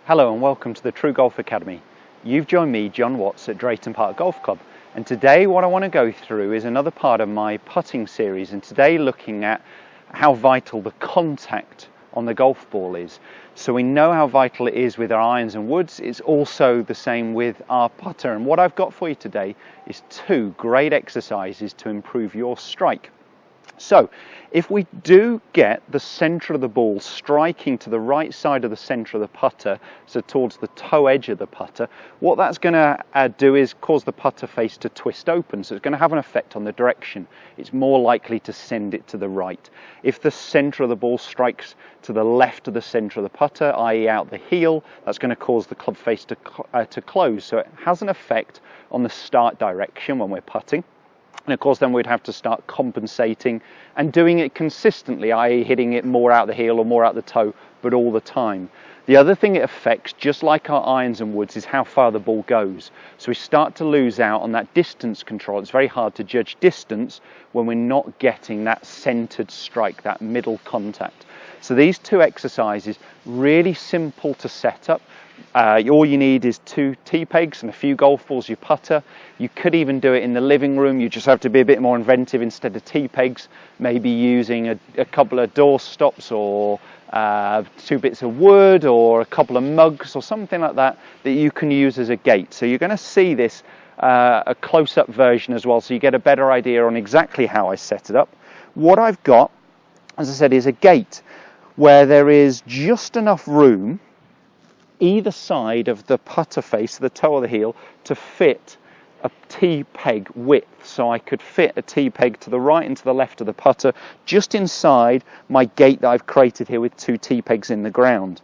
Hello and welcome to the TruGolf Academy. You've joined me, Jon Was, at Drayton Park Golf Club, and today what I want to go through is another part of my putting series, and today looking at how vital the contact on the golf ball is. So we know how vital it is with our irons and woods. It's also the same with our putter, and what I've got for you today is two great exercises to improve your strike. So if we do get the centre of the ball striking to the right side of the centre of the putter, so towards the toe edge of the putter, what that's going to do is cause the putter face to twist open. So it's going to have an effect on the direction. It's more likely to send it to the right. If the centre of the ball strikes to the left of the centre of the putter, i.e. out the heel, that's going to cause the club face to close. So it has an effect on the start direction when we're putting. And of course then we'd have to start compensating and doing it consistently, i.e. hitting it more out the heel or more out the toe, but all the time. The other thing it affects, just like our irons and woods, is how far the ball goes. So we start to lose out on that distance control. It's very hard to judge distance when we're not getting that centered strike, that middle contact. So these two exercises, really simple to set up. All you need is 2 tee pegs and a few golf balls, your putter. You could even do it in the living room. You just have to be a bit more inventive. Instead of tee pegs, maybe using a couple of door stops or 2 bits of wood or a couple of mugs or something like that that you can use as a gate. So you're going to see this a close-up version as well, so you get a better idea on exactly how I set it up. What I've got, as I said, is a gate where there is just enough room either side of the putter face, the toe or the heel, to fit a tee peg width. So I could fit a tee peg to the right and to the left of the putter just inside my gate that I've created here with 2 tee pegs in the ground.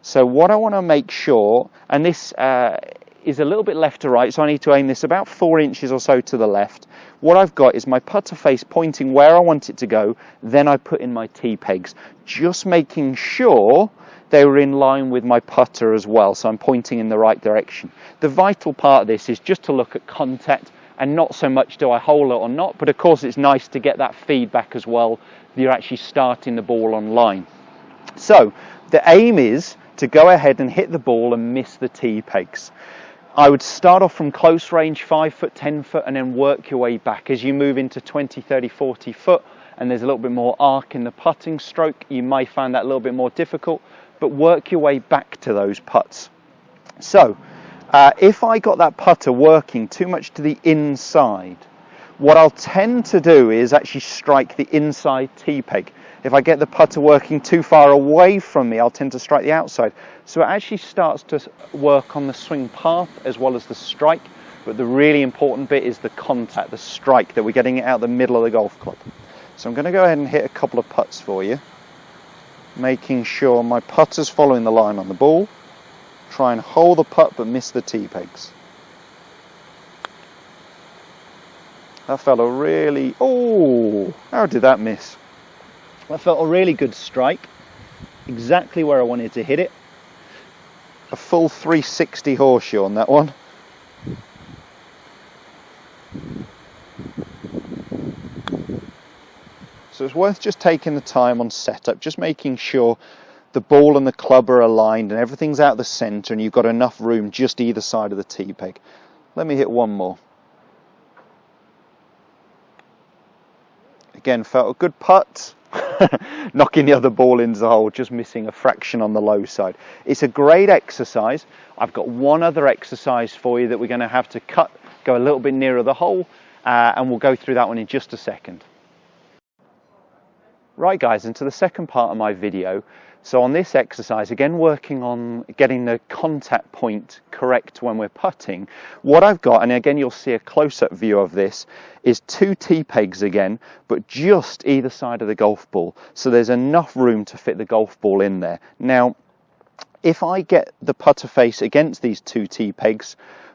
So what I want to make sure, and this is a little bit left to right, so I need to aim this about 4 inches or so to the left. What I've got is my putter face pointing where I want it to go, then I put in my tee pegs, just making sure they were in line with my putter as well, so I'm pointing in the right direction. The vital part of this is just to look at contact and not so much do I hole it or not, but of course it's nice to get that feedback as well, that you're actually starting the ball on line. So the aim is to go ahead and hit the ball and miss the tee pegs. I would start off from close range, 5 foot, 10 foot, and then work your way back. As you move into 20, 30, 40 foot, and there's a little bit more arc in the putting stroke, you may find that a little bit more difficult, but work your way back to those putts. So if I got that putter working too much to the inside, what I'll tend to do is actually strike the inside tee peg. If I get the putter working too far away from me, I'll tend to strike the outside. So it actually starts to work on the swing path as well as the strike, but the really important bit is the contact, the strike, that we're getting it out the middle of the golf club. So I'm going to go ahead and hit a couple of putts for you, making sure my putter's following the line on the ball. Try and hold the putt but miss the tee pegs. That felt a really, how did that miss? That felt a really good strike, exactly where I wanted to hit it. A full 360 horseshoe on that one. So it's worth just taking the time on setup, just making sure the ball and the club are aligned and everything's out the centre and you've got enough room just either side of the tee peg. Let me hit one more. Again, felt a good putt. Knocking the other ball into the hole, just missing a fraction on the low side. It's a great exercise. I've got one other exercise for you that we're going to have to go a little bit nearer the hole, and we'll go through that one in just a second. Right guys, into the second part of my video. So on this exercise, again working on getting the contact point correct when we're putting, what I've got, and again you'll see a close-up view of this, is 2 tee pegs again, but just either side of the golf ball. So there's enough room to fit the golf ball in there. Now, if I get the putter face against these 2 tee pegs,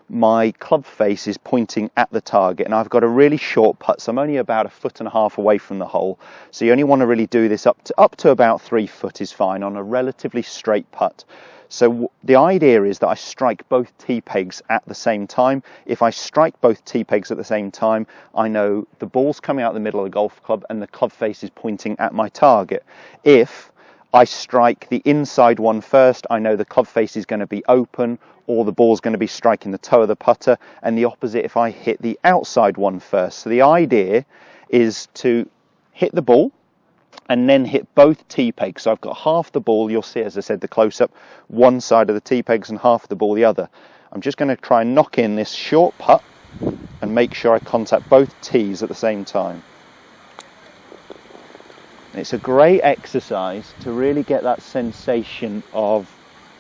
my club face is pointing at the target, and I've got a really short putt, so I'm only about 1.5 foot away from the hole. So you only want to really do this up to about 3 foot is fine on a relatively straight putt. So the idea is that I strike both tee pegs at the same time. If I strike both tee pegs at the same time, I know the ball's coming out the middle of the golf club and the club face is pointing at my target. If I strike the inside one first. I know the club face is going to be open, or the ball's going to be striking the toe of the putter, and the opposite if I hit the outside one first. So the idea is to hit the ball and then hit both tee pegs. So I've got half the ball, you'll see, as I said, the close-up, one side of the tee pegs and half of the ball the other. I'm just going to try and knock in this short putt and make sure I contact both tees at the same time. It's a great exercise to really get that sensation of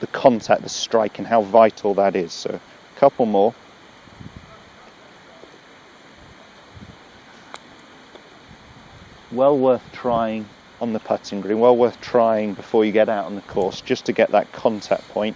the contact, the strike, and how vital that is. So a couple more. Well worth trying on the putting green, well worth trying before you get out on the course, just to get that contact point.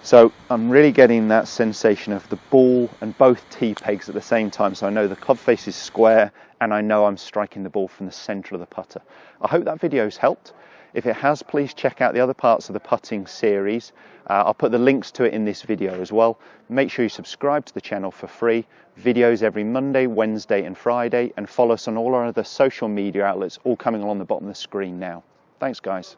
So I'm really getting that sensation of the ball and both tee pegs at the same time, so I know the club face is square and I know I'm striking the ball from the centre of the putter. I hope that video's helped. If it has, please check out the other parts of the putting series. I'll put the links to it in this video as well. Make sure you subscribe to the channel for free. Videos every Monday, Wednesday and Friday, and follow us on all our other social media outlets, all coming along the bottom of the screen now. Thanks guys.